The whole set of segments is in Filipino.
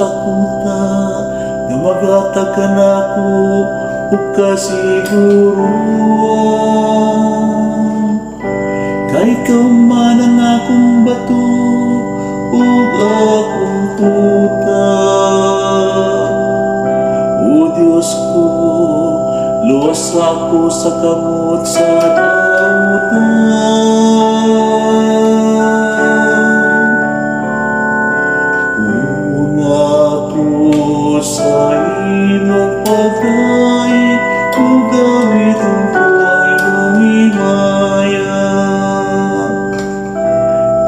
kakuta nga magatag ka na ko o kasiguruan. Kay ikaw man ang akong bato o akong tuta. O Diyos ko, luwas ako sa kamot sa dautan. Una ko sa imong pagay, o gamitin ko ang imong himaya.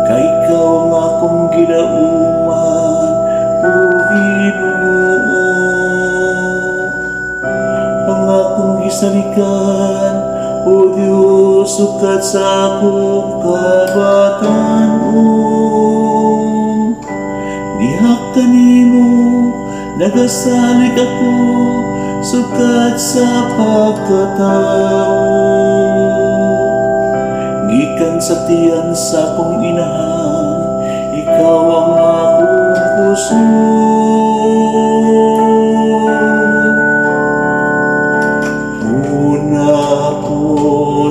Kay ikaw ang akong ginauman, o Ginoo. Ang akong gisalikan, o Diyos, sukat sa akong kabatanon. Dihak kanimo, nagasalig ako, sukat sa pagkatao. Gikan sa tiyan sa akong inahan, ikaw ang akong puso.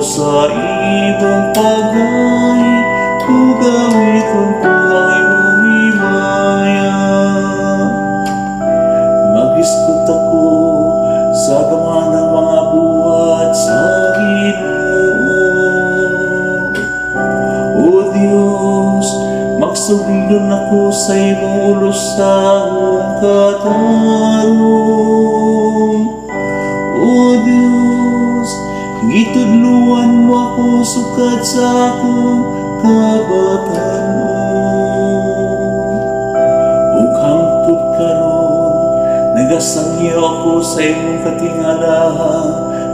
Sa imong pagay, o gamiton ko ang imong himaya. Mag-iskot ako sa gaman ng mga buhat sa Ginoo. O Diyos, magsugilon ako sa imong ulos sa akong katarong. O Diyos, gitudluan mo ako sukat sa akong kabatanon. Ug hangtod karon, nagasangyo ako sa imong katingalahan,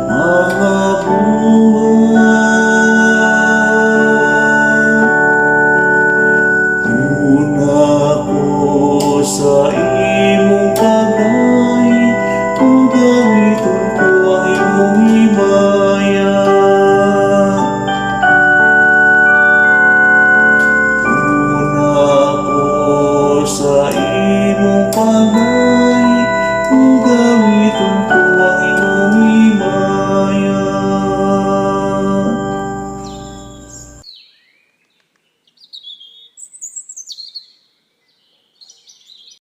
mga buhay.